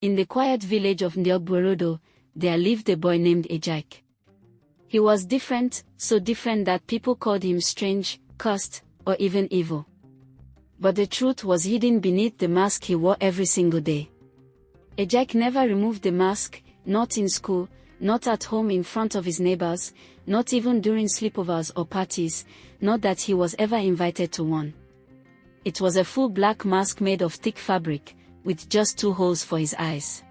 In the quiet village of Ndiogborodo, there lived a boy named Ejike. He was different, so different that people called him strange, cursed, or even evil. But the truth was hidden beneath the mask he wore every single day. Ejike never removed the mask, not in school, not at home in front of his neighbors, not even during sleepovers or parties, not that he was ever invited to one. It was a full black mask made of thick fabric, with just 2 holes for his eyes.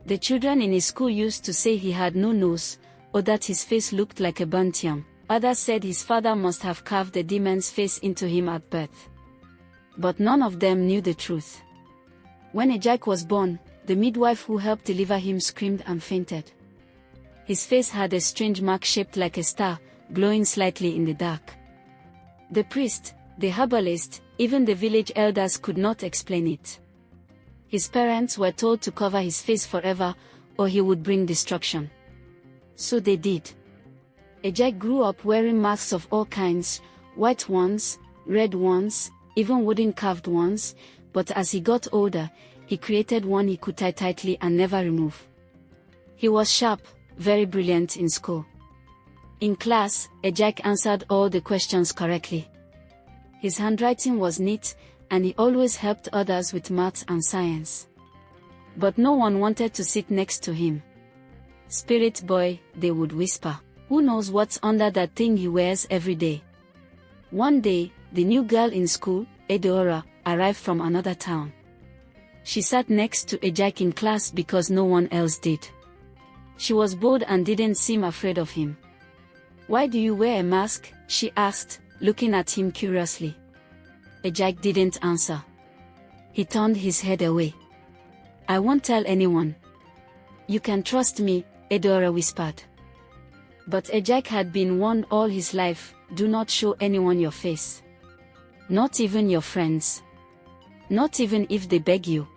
The children in his school used to say he had no nose, or that his face looked like a burnt yam. Others said his father must have carved a demon's face into him at birth. But none of them knew the truth. When Ejike was born, the midwife who helped deliver him screamed and fainted. His face had a strange mark shaped like a star, glowing slightly in the dark. The priest, the herbalist, even the village elders could not explain it. His parents were told to cover his face forever, or he would bring destruction. So they did. Ejike grew up wearing masks of all kinds, white ones, red ones, even wooden carved ones, but as he got older, he created one he could tie tightly and never remove. He was sharp, very brilliant in school. In class, Ejike answered all the questions correctly. His handwriting was neat, and he always helped others with maths and science. But no one wanted to sit next to him. "Spirit boy," they would whisper. "Who knows what's under that thing he wears every day?" One day, the new girl in school, Edeora, arrived from another town. She sat next to Ejike in class because no one else did. She was bold and didn't seem afraid of him. "Why do you wear a mask?" she asked, looking at him curiously. Ejike didn't answer. He turned his head away. "I won't tell anyone." "You can trust me," Edeora whispered. But Ejike had been warned all his life, do not show anyone your face. Not even your friends. Not even if they beg you.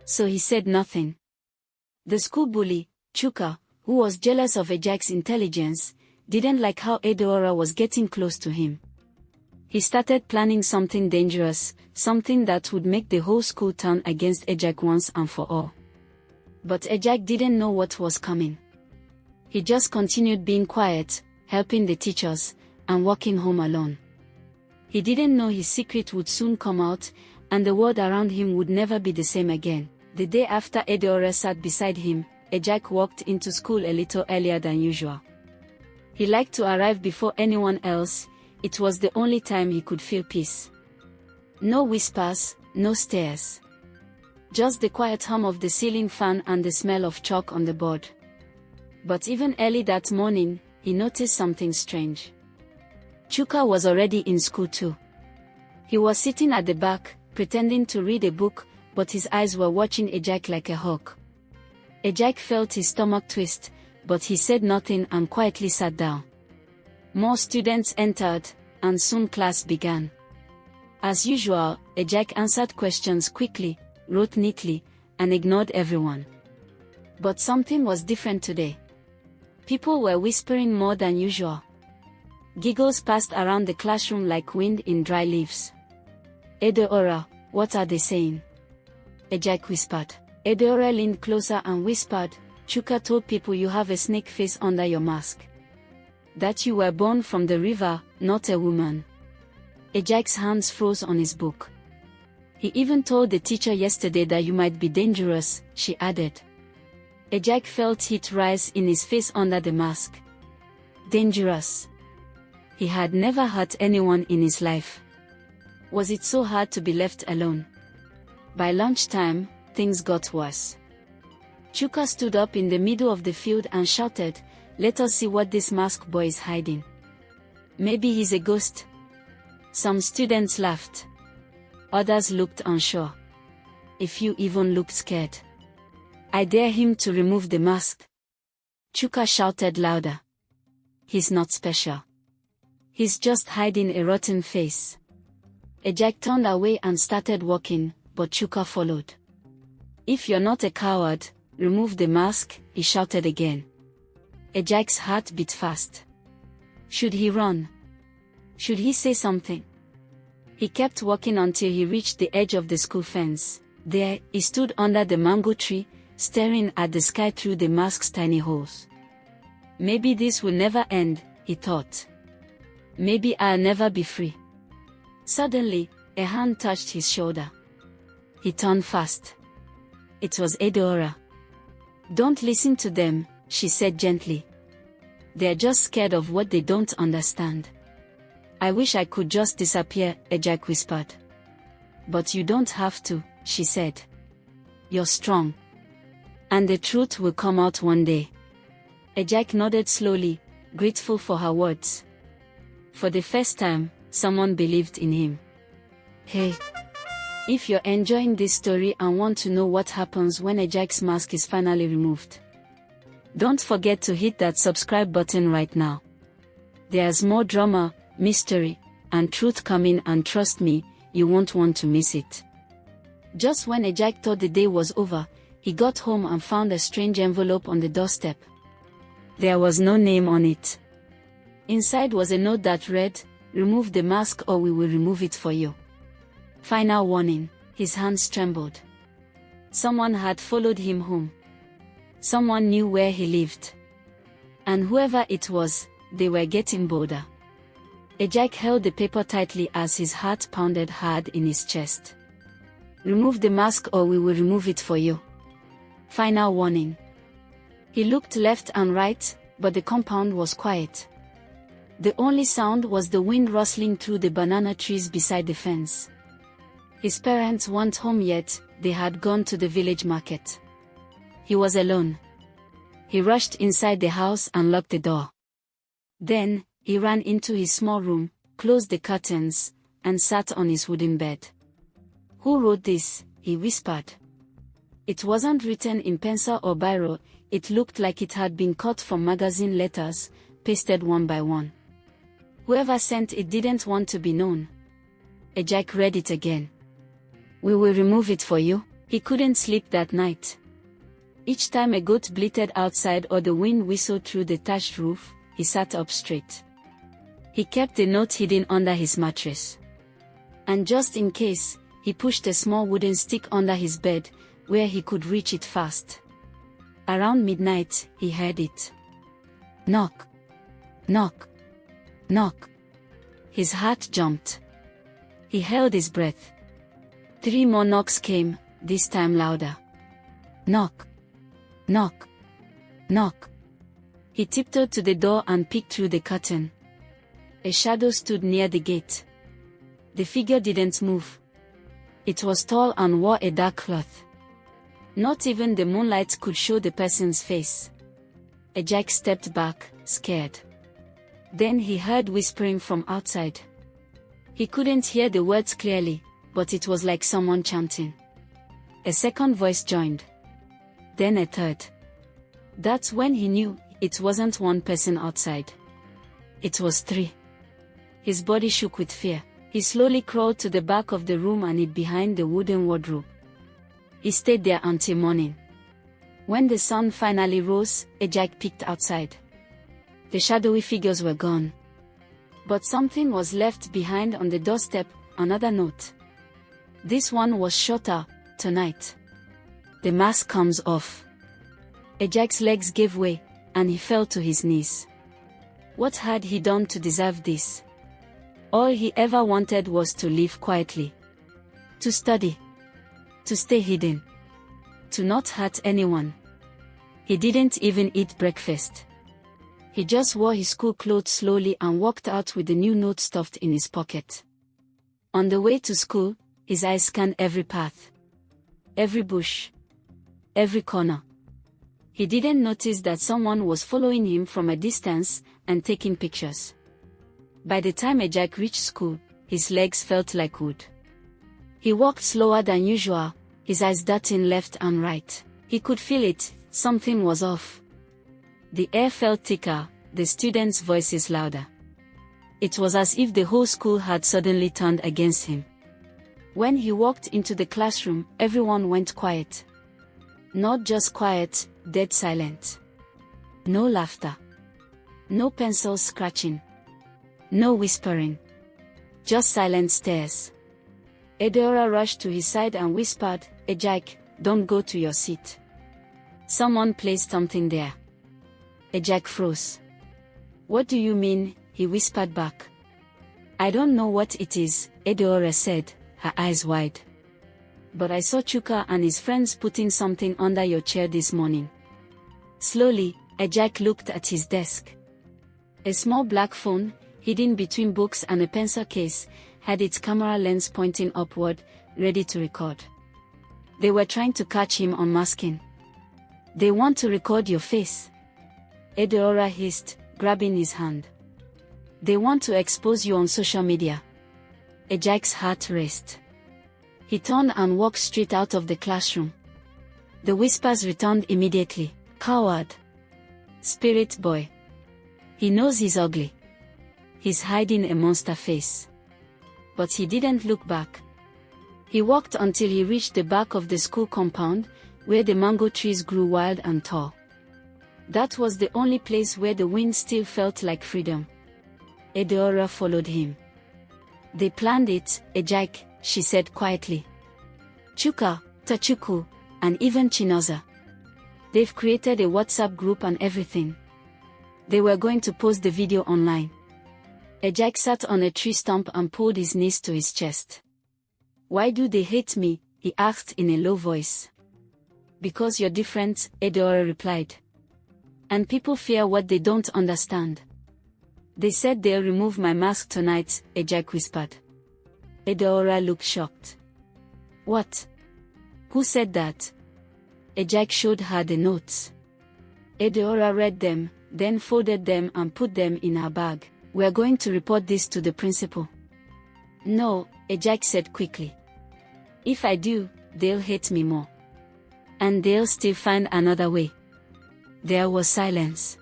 So he said nothing. The school bully, Chuka, who was jealous of Ejike's intelligence, didn't like how Edeora was getting close to him. He started planning something dangerous, something that would make the whole school turn against Ejike once and for all. But Ejike didn't know what was coming. He just continued being quiet, helping the teachers, and walking home alone. He didn't know his secret would soon come out, and the world around him would never be the same again. The day after Edeora sat beside him, Ejike walked into school a little earlier than usual. He liked to arrive before anyone else. It was the only time he could feel peace. No whispers, no stares. Just the quiet hum of the ceiling fan and the smell of chalk on the board. But even early that morning, he noticed something strange. Chuka was already in school too. He was sitting at the back, pretending to read a book, but his eyes were watching Ejike like a hawk. Ejike felt his stomach twist, but he said nothing and quietly sat down. More students entered, and soon class began. As usual, Ejike answered questions quickly, wrote neatly, and ignored everyone. But something was different today. People were whispering more than usual. Giggles passed around the classroom like wind in dry leaves. "Edeora, what are they saying?" Ejike whispered. Edeora leaned closer and whispered, "Chuka told people you have a snake face under your mask. That you were born from the river, not a woman." Ejike's hands froze on his book. "He even told the teacher yesterday that you might be dangerous," she added. Ejike felt heat rise in his face under the mask. Dangerous. He had never hurt anyone in his life. Was it so hard to be left alone? By lunchtime, things got worse. Chuka stood up in the middle of the field and shouted, "Let us see what this masked boy is hiding. Maybe he's a ghost." Some students laughed. Others looked unsure. A few even looked scared. "I dare him to remove the mask." Chuka shouted louder. "He's not special. He's just hiding a rotten face." Ejike turned away and started walking, but Chuka followed. "If you're not a coward, remove the mask," he shouted again. Ejike's heart beat fast. Should he run? Should he say something? He kept walking until he reached the edge of the school fence. There, he stood under the mango tree, staring at the sky through the mask's tiny holes. Maybe this will never end, he thought. Maybe I'll never be free. Suddenly, a hand touched his shoulder. He turned fast. It was Eudora. "Don't listen to them," she said gently. "They're just scared of what they don't understand." "I wish I could just disappear," Ejak whispered. "But you don't have to," she said. "You're strong. And the truth will come out one day." Ejak nodded slowly, grateful for her words. For the first time, someone believed in him. Hey! If you're enjoying this story and want to know what happens when Ejak's mask is finally removed, don't forget to hit that subscribe button right now. There's more drama, mystery, and truth coming, and trust me, you won't want to miss it. Just when Ejak thought the day was over, he got home and found a strange envelope on the doorstep. There was no name on it. Inside was a note that read, "Remove the mask or we will remove it for you. Final warning." His hands trembled. Someone had followed him home. Someone knew where he lived. And whoever it was, they were getting bolder. Ejak held the paper tightly as his heart pounded hard in his chest. "Remove the mask or we will remove it for you. Final warning." He looked left and right, but the compound was quiet. The only sound was the wind rustling through the banana trees beside the fence. His parents weren't home yet, they had gone to the village market. He was alone. He rushed inside the house and locked the door. Then, he ran into his small room, closed the curtains, and sat on his wooden bed. "Who wrote this?" he whispered. It wasn't written in pencil or biro, it looked like it had been cut from magazine letters, pasted one by one. Whoever sent it didn't want to be known. Ejak read it again. "We will remove it for you." He couldn't sleep that night. Each time a goat bleated outside or the wind whistled through the thatched roof, he sat up straight. He kept the note hidden under his mattress. And just in case, he pushed a small wooden stick under his bed, where he could reach it fast. Around midnight, he heard it. Knock. Knock. Knock. His heart jumped. He held his breath. 3 more knocks came, this time louder. Knock. Knock. Knock. He tiptoed to the door and peeked through the curtain. A shadow stood near the gate. The figure didn't move. It was tall and wore a dark cloth. Not even the moonlight could show the person's face. Ejak stepped back, scared. Then he heard whispering from outside. He couldn't hear the words clearly, but it was like someone chanting. A second voice joined. Then a third. That's when he knew it wasn't one person outside. It was 3. His body shook with fear. He slowly crawled to the back of the room and hid behind the wooden wardrobe. He stayed there until morning. When the sun finally rose, Ejak peeked outside. The shadowy figures were gone. But something was left behind on the doorstep, another note. This one was shorter. Tonight, the mask comes off. Ejak's legs gave way, and he fell to his knees. What had he done to deserve this? All he ever wanted was to live quietly. To study. To stay hidden. To not hurt anyone. He didn't even eat breakfast. He just wore his school clothes slowly and walked out with the new note stuffed in his pocket. On the way to school, his eyes scanned every path. Every bush. Every corner. He didn't notice that someone was following him from a distance and taking pictures. By the time Ejak reached school, his legs felt like wood. He walked slower than usual, his eyes darting left and right. He could feel it, something was off. The air felt thicker, the students' voices louder. It was as if the whole school had suddenly turned against him. When he walked into the classroom, everyone went quiet. Not just quiet, dead silent. No laughter. No pencils scratching. No whispering. Just silent stares. Edeora rushed to his side and whispered, "Ejike, don't go to your seat. Someone placed something there." Ejike froze. "What do you mean?" he whispered back. "I don't know what it is," Edeora said, her eyes wide. "But I saw Chuka and his friends putting something under your chair this morning." Slowly, Ejike looked at his desk. A small black phone, hidden between books and a pencil case, had its camera lens pointing upward, ready to record. "They were trying to catch him unmasking. They want to record your face," Edeora hissed, grabbing his hand. "They want to expose you on social media." Ejike's heart raced. He turned and walked straight out of the classroom. The whispers returned immediately. "Coward. Spirit boy. He knows he's ugly. He's hiding a monster face." But he didn't look back. He walked until he reached the back of the school compound, where the mango trees grew wild and tall. That was the only place where the wind still felt like freedom. Edeora followed him. "They planned it, Ejike," she said quietly. "Chuka, Tachuku, and even Chinoza. They've created a WhatsApp group and everything. They were going to post the video online." Ejike sat on a tree stump and pulled his knees to his chest. "Why do they hate me?" he asked in a low voice. "Because you're different," Edeora replied. "And people fear what they don't understand." "They said they'll remove my mask tonight," Ejike whispered. Edeora looked shocked. "What? Who said that?" Ejike showed her the notes. Edeora read them, then folded them and put them in her bag. "We're going to report this to the principal." "No," Ejike said quickly. "If I do, they'll hate me more. And they'll still find another way." There was silence.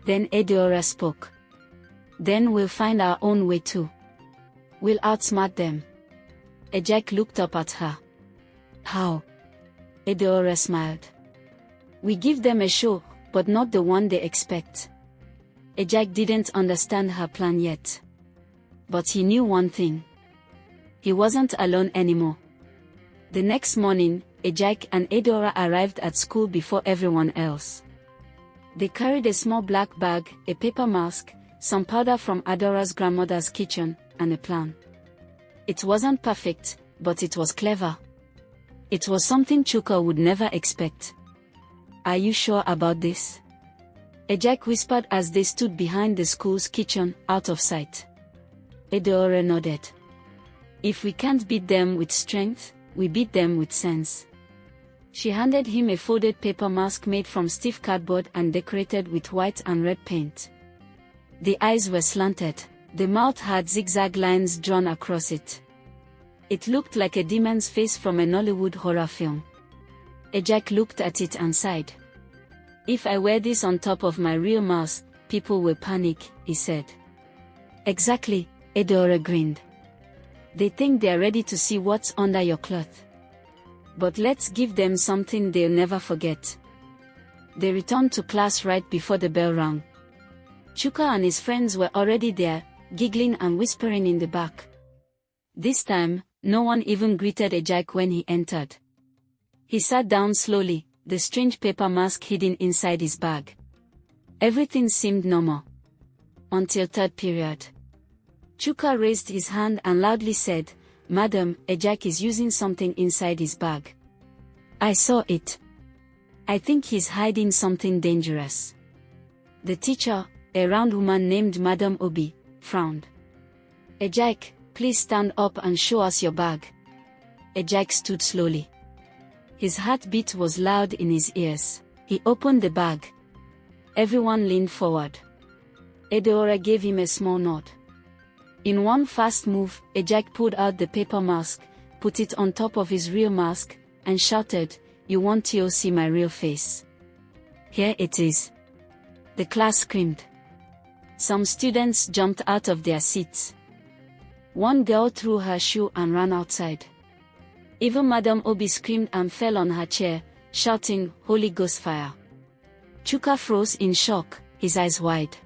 Then Edeora spoke. "Then we'll find our own way too. We'll outsmart them." Ejike looked up at her. "How?" Edeora smiled. "We give them a show, but not the one they expect." Ejike didn't understand her plan yet. But he knew one thing. He wasn't alone anymore. The next morning, Ejike and Edeora arrived at school before everyone else. They carried a small black bag, a paper mask, some powder from Adora's grandmother's kitchen, and a plan. It wasn't perfect, but it was clever. It was something Chuka would never expect. "Are you sure about this?" Ejike whispered as they stood behind the school's kitchen, out of sight. Edeora nodded. "If we can't beat them with strength, we beat them with sense." She handed him a folded paper mask made from stiff cardboard and decorated with white and red paint. The eyes were slanted. The mouth had zigzag lines drawn across it. It looked like a demon's face from a Nollywood horror film. Ejike looked at it and sighed. "If I wear this on top of my real mask, people will panic," he said. "Exactly," Edeora grinned. "They think they're ready to see what's under your cloth. But let's give them something they'll never forget." They returned to class right before the bell rang. Chuka and his friends were already there, giggling and whispering in the back. This time, no one even greeted Ejike when he entered. He sat down slowly, the strange paper mask hidden inside his bag. Everything seemed normal. Until third period. Chuka raised his hand and loudly said, "Madam, Ejike is using something inside his bag. I saw it. I think he's hiding something dangerous." The teacher, a round woman named Madam Obi, frowned. "Ejike, please stand up and show us your bag." Ejike stood slowly. His heartbeat was loud in his ears. He opened the bag. Everyone leaned forward. Edeora gave him a small nod. In one fast move, Ejike pulled out the paper mask, put it on top of his real mask, and shouted, "You want to see my real face? Here it is." The class screamed. Some students jumped out of their seats. One girl threw her shoe and ran outside. Even Madam Obi screamed and fell on her chair, shouting, "Holy Ghost fire." Chuka froze in shock, his eyes wide.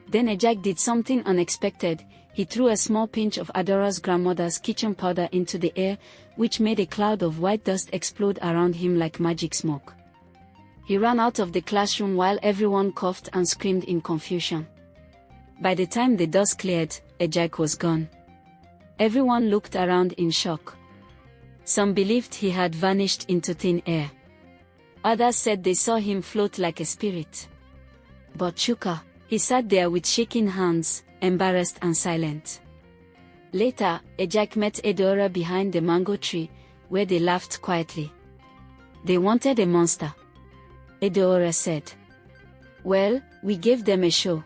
Then Ejike did something unexpected. He threw a small pinch of Adora's grandmother's kitchen powder into the air, which made a cloud of white dust explode around him like magic smoke. He ran out of the classroom while everyone coughed and screamed in confusion. By the time the dust cleared, Ejike was gone. Everyone looked around in shock. Some believed he had vanished into thin air. Others said they saw him float like a spirit. But Chuka, he sat there with shaking hands, embarrassed and silent. Later, Ejike met Edora behind the mango tree, where they laughed quietly. They wanted a monster. Edora said. Well, we gave them a show.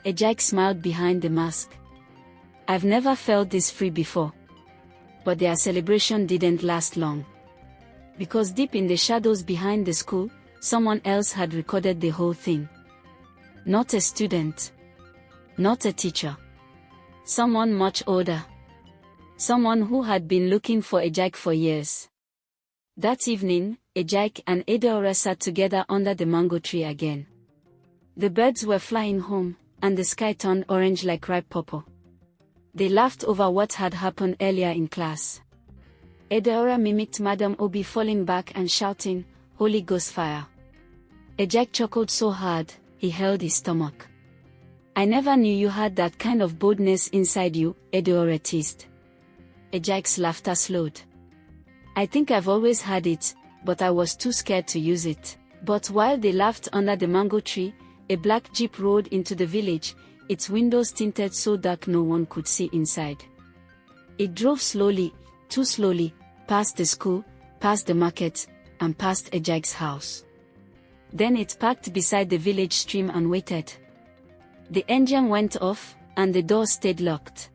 Ejike smiled behind the mask. I've never felt this free before. But their celebration didn't last long. Because deep in the shadows behind the school, someone else had recorded the whole thing. Not a student. Not a teacher. Someone much older. Someone who had been looking for Ejike for years. That evening, Ejike and Edora sat together under the mango tree again. The birds were flying home, and the sky turned orange like ripe pawpaw. They laughed over what had happened earlier in class. Edora mimicked Madam Obi falling back and shouting, "Holy Ghost fire." Ejike chuckled so hard, he held his stomach. I never knew you had that kind of boldness inside you, Edora teased. Ejike's laughter slowed. I think I've always had it, but I was too scared to use it. But while they laughed under the mango tree, a black jeep rolled into the village, its windows tinted so dark no one could see inside. It drove slowly, too slowly, past the school, past the market, and past Ejike's house. Then it parked beside the village stream and waited. The engine went off, and the door stayed locked.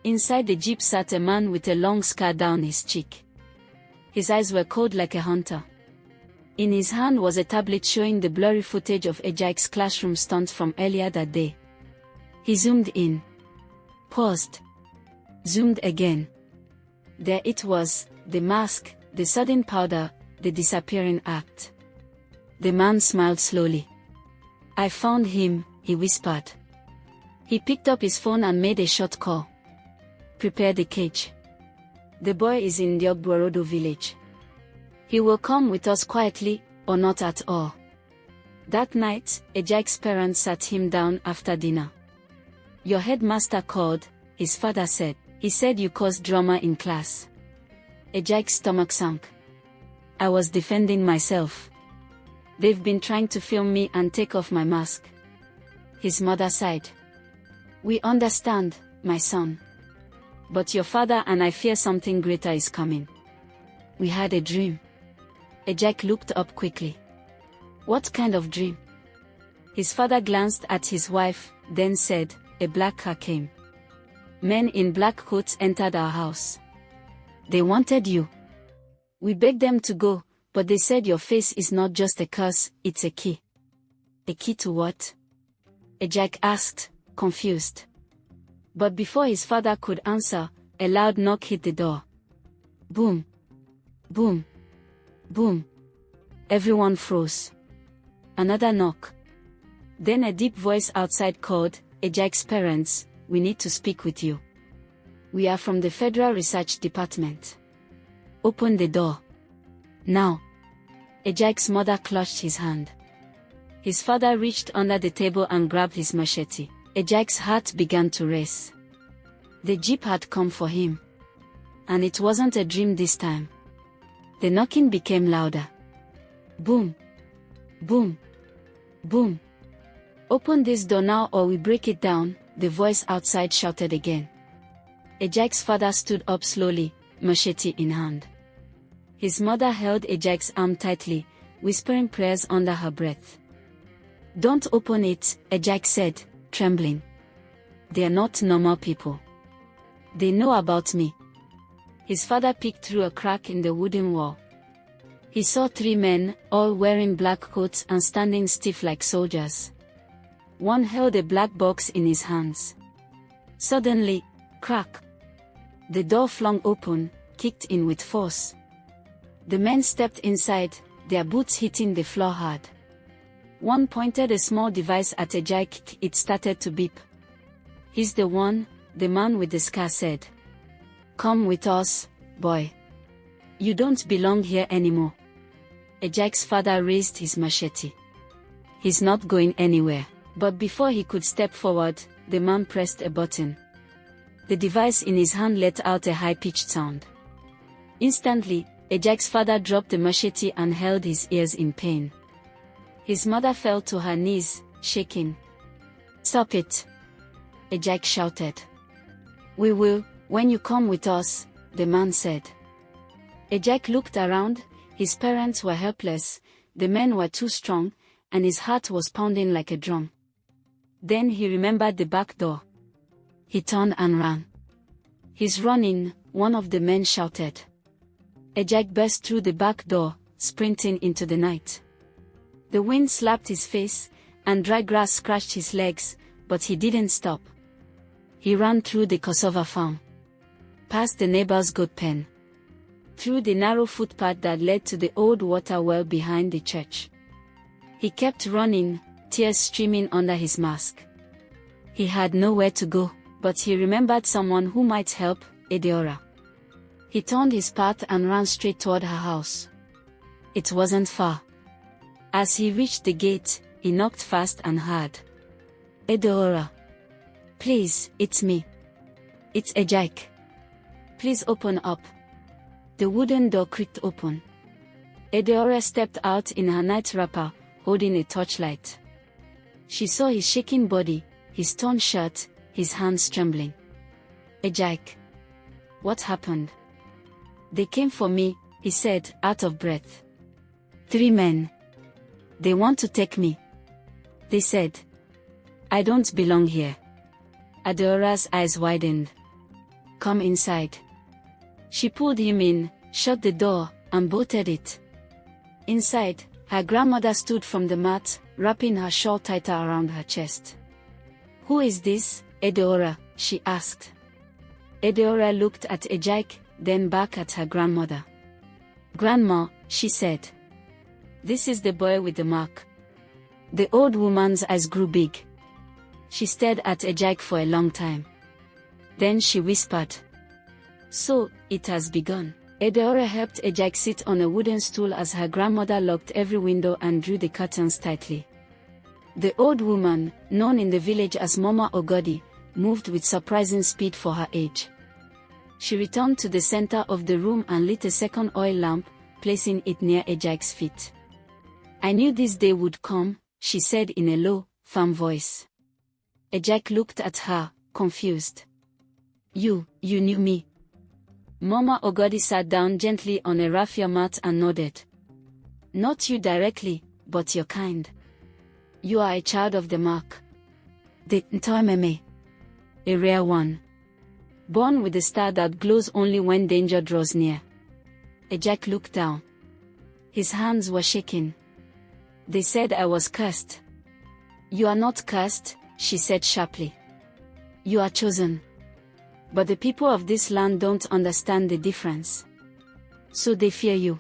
Inside the jeep sat a man with a long scar down his cheek. His eyes were cold like a hunter. In his hand was a tablet showing the blurry footage of Ejike's classroom stunts from earlier that day. He zoomed in. Paused. Zoomed again. There it was, the mask, the sudden powder, the disappearing act. The man smiled slowly. I found him, he whispered. He picked up his phone and made a short call. Prepare the cage. The boy is in the Ogborodo village. He will come with us quietly, or not at all. That night, Ejike's parents sat him down after dinner. Your headmaster called, his father said. He said you caused drama in class. Ejike's stomach sank. I was defending myself. They've been trying to film me and take off my mask. His mother sighed. We understand, my son. But your father and I fear something greater is coming. We had a dream. Ejike looked up quickly. What kind of dream? His father glanced at his wife, then said, a black car came. Men in black coats entered our house. They wanted you. We begged them to go, but they said your face is not just a curse, it's a key. A key to what? Ejike asked, confused. But before his father could answer, a loud knock hit the door. Boom. Boom. Boom. Everyone froze. Another knock. Then a deep voice outside called, Ejike's parents, we need to speak with you. We are from the Federal Research Department. Open the door. Now. Ejike's mother clutched his hand. His father reached under the table and grabbed his machete. Ejike's heart began to race. The jeep had come for him. And it wasn't a dream this time. The knocking became louder. Boom. Boom. Boom. Open this door now or we break it down, the voice outside shouted again. Ejike's father stood up slowly, machete in hand. His mother held Ejike's arm tightly, whispering prayers under her breath. Don't open it, Ejike said, trembling. They are not normal people. They know about me. His father peeked through a crack in the wooden wall. He saw 3 men, all wearing black coats and standing stiff like soldiers. One held a black box in his hands. Suddenly, crack. The door flung open, kicked in with force. The men stepped inside, their boots hitting the floor hard. One pointed a small device at Ejike, it started to beep. He's the one, the man with the scar said. Come with us, boy. You don't belong here anymore. Ejaik's father raised his machete. He's not going anywhere. But before he could step forward, the man pressed a button. The device in his hand let out a high-pitched sound. Instantly, Ejaik's father dropped the machete and held his ears in pain. His mother fell to her knees, shaking. Stop it! Ejaik shouted. We will, when you come with us, the man said. Ejaik looked around. His parents were helpless, the men were too strong, and his heart was pounding like a drum. Then he remembered the back door. He turned and ran. He's running, one of the men shouted. Ejaik burst through the back door, sprinting into the night. The wind slapped his face, and dry grass scratched his legs, but he didn't stop. He ran through the cassava farm, past the neighbor's goat pen, through the narrow footpath that led to the old water well behind the church. He kept running, tears streaming under his mask. He had nowhere to go, but he remembered someone who might help, Edeora. He turned his path and ran straight toward her house. It wasn't far. As he reached the gate, he knocked fast and hard. Edeora. Please, it's me. It's Ejaik. Please open up. The wooden door creaked open. Edeora stepped out in her night wrapper, holding a torchlight. She saw his shaking body, his torn shirt, his hands trembling. Ejaik. What happened? They came for me, he said, out of breath. 3 men. They want to take me. They said. I don't belong here. Edeora's eyes widened. Come inside. She pulled him in, shut the door, and bolted it. Inside, her grandmother stood from the mat, wrapping her shawl tighter around her chest. Who is this, Edeora? She asked. Edeora looked at Ejaik, then back at her grandmother. Grandma, she said. This is the boy with the mark. The old woman's eyes grew big. She stared at Ejaik for a long time. Then she whispered. So, it has begun. Edeora helped Ejaik sit on a wooden stool as her grandmother locked every window and drew the curtains tightly. The old woman, known in the village as Mama Ogodi, moved with surprising speed for her age. She returned to the center of the room and lit a second oil lamp, placing it near Ejaik's feet. I knew this day would come, she said in a low, firm voice. Ejaik looked at her, confused. You knew me. Mama Ogodi sat down gently on a raffia mat and nodded. Not you directly, but your kind. You are a child of the mark. The Ntoememe. A rare one. Born with a star that glows only when danger draws near. Ejaik looked down. His hands were shaking. They said I was cursed. You are not cursed, she said sharply. You are chosen. But the people of this land don't understand the difference. So they fear you.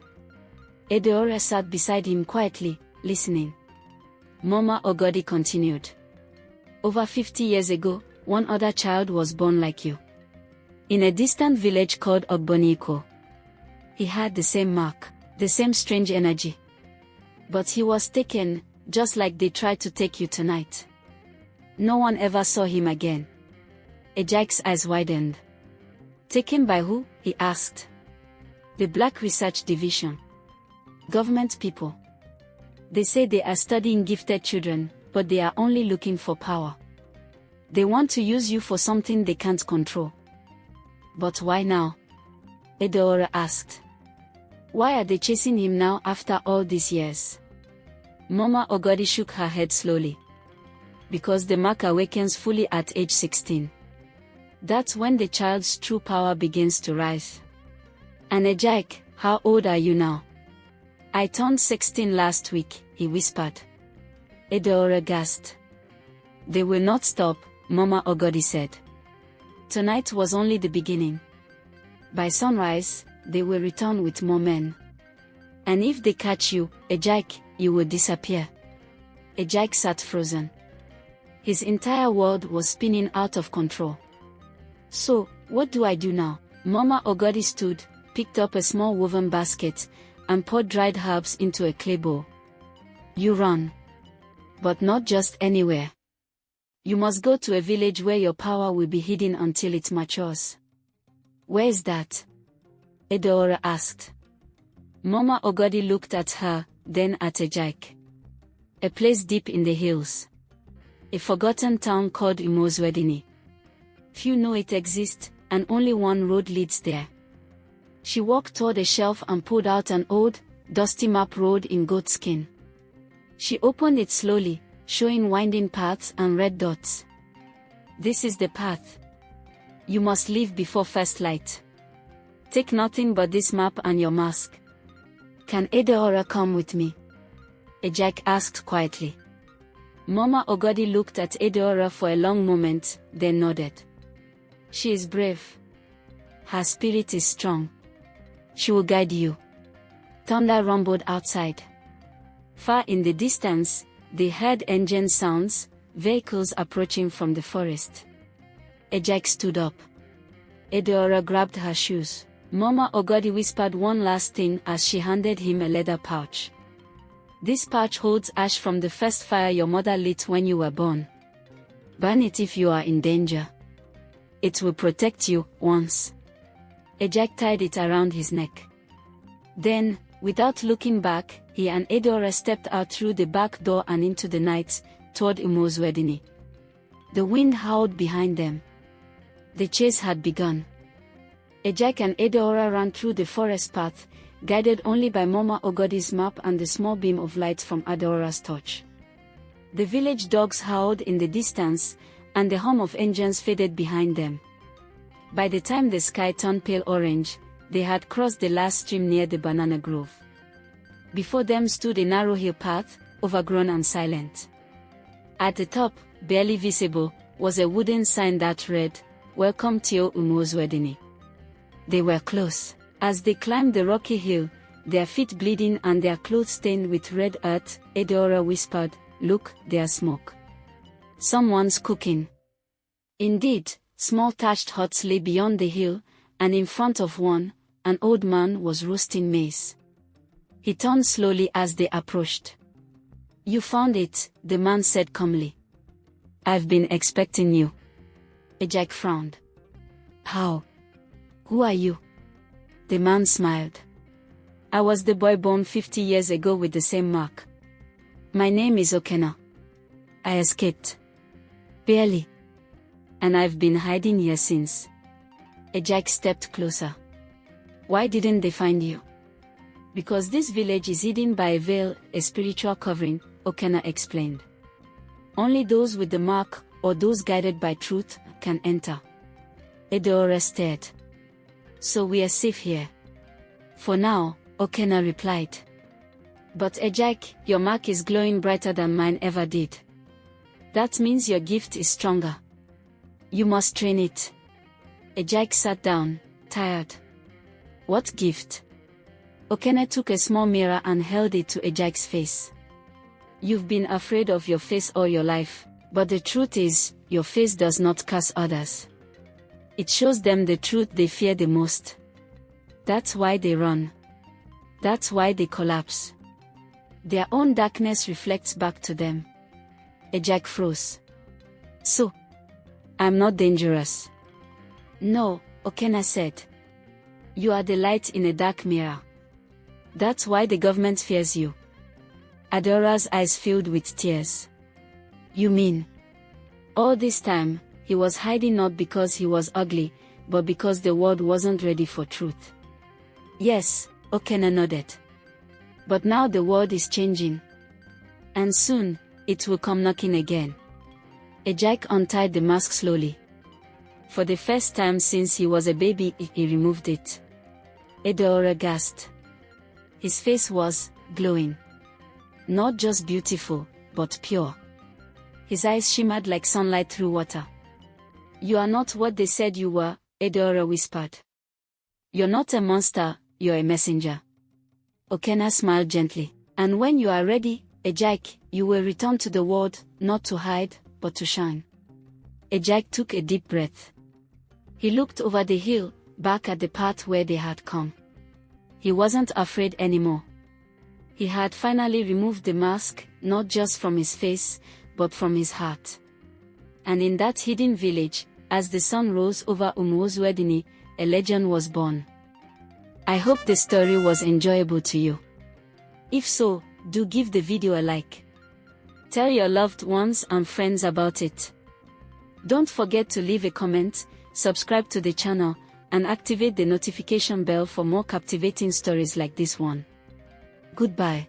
Edeora sat beside him quietly, listening. Mama Ogodi continued. Over 50 years ago, one other child was born like you. In a distant village called Ogboniko. He had the same mark, the same strange energy. But he was taken, just like they tried to take you tonight. No one ever saw him again. Ejaik's eyes widened. Taken by who? He asked. The Black Research Division. Government people. They say they are studying gifted children, but they are only looking for power. They want to use you for something they can't control. But why now? Edeora asked. Why are they chasing him now after all these years? Mama Ogodi shook her head slowly. Because the mark awakens fully at age 16. That's when the child's true power begins to rise. And Ejaik, how old are you now? I turned 16 last week, he whispered. Edeora gasped. They will not stop, Mama Ogodi said. Tonight was only the beginning. By sunrise, they will return with more men. And if they catch you, Ejaik, you will disappear. Ejaik sat frozen. His entire world was spinning out of control. So, what do I do now? Mama Ogodi stood, picked up a small woven basket, and poured dried herbs into a clay bowl. You run. But not just anywhere. You must go to a village where your power will be hidden until it matures. Where is that? Edeora asked. Mama Ogodi looked at her, then at Ejike. A place deep in the hills. A forgotten town called Umozwedini. Few know it exists, and only one road leads there. She walked toward a shelf and pulled out an old, dusty map road in goatskin. She opened it slowly, showing winding paths and red dots. This is the path. You must leave before first light. Take nothing but this map and your mask. Can Edeora come with me? Ejike asked quietly. Mama Ogodi looked at Edeora for a long moment, then nodded. She is brave. Her spirit is strong. She will guide you. Thunder rumbled outside. Far in the distance, they heard engine sounds, vehicles approaching from the forest. Ejike stood up. Edeora grabbed her shoes. Mama Ogodi whispered one last thing as she handed him a leather pouch. This pouch holds ash from the first fire your mother lit when you were born. Burn it if you are in danger. It will protect you, once. Ejike tied it around his neck. Then, without looking back, he and Edeora stepped out through the back door and into the night, toward Umozwedini. The wind howled behind them. The chase had begun. Ejike and Edeora ran through the forest path, guided only by Mama Ogodi's map and the small beam of light from Edeora's torch. The village dogs howled in the distance, and the hum of engines faded behind them. By the time the sky turned pale orange, they had crossed the last stream near the banana grove. Before them stood a narrow hill path, overgrown and silent. At the top, barely visible, was a wooden sign that read, "Welcome to Umozwedini." They were close. As they climbed the rocky hill, their feet bleeding and their clothes stained with red earth, Edeora whispered, "Look, there's smoke. Someone's cooking." Indeed, small thatched huts lay beyond the hill, and in front of one, an old man was roasting maize. He turned slowly as they approached. "You found it," the man said calmly. "I've been expecting you." Ejike frowned. "How? Who are you?" The man smiled. "I was the boy born 50 years ago with the same mark. My name is Okena. I escaped. Barely. And I've been hiding here since." Ejike stepped closer. "Why didn't they find you?" "Because this village is hidden by a veil, a spiritual covering," Okena explained. "Only those with the mark, or those guided by truth, can enter." Edeora stared. "So we are safe here." "For now," Okena replied. "But Ejike, your mark is glowing brighter than mine ever did. That means your gift is stronger. You must train it." Ejike sat down, tired. "What gift?" Okena took a small mirror and held it to Ejike's face. "You've been afraid of your face all your life, but the truth is, your face does not curse others. It shows them the truth they fear the most. That's why they run. That's why they collapse. Their own darkness reflects back to them." Ejike froze. "So, I'm not dangerous?" "No," Okena said. "You are the light in a dark mirror. That's why the government fears you." Edeora's eyes filled with tears. "You mean, all this time, he was hiding not because he was ugly, but because the world wasn't ready for truth?" "Yes," Okena nodded. "But now the world is changing. And soon, it will come knocking again." Ejike untied the mask slowly. For the first time since he was a baby, he removed it. Edeora gasped. His face was glowing. Not just beautiful, but pure. His eyes shimmered like sunlight through water. "You are not what they said you were," Edeora whispered. "You're not a monster, you're a messenger." Okena smiled gently. "And when you are ready, Ejike, you will return to the world, not to hide, but to shine. Ejike took a deep breath. He looked over the hill, back at the path where they had come. He wasn't afraid anymore. He had finally removed the mask, not just from his face, but from his heart. And in that hidden village, as the sun rose over Umuozuedini, a legend was born. I hope the story was enjoyable to you. If so, do give the video a like. Tell your loved ones and friends about it. Don't forget to leave a comment, subscribe to the channel, and activate the notification bell for more captivating stories like this one. Goodbye.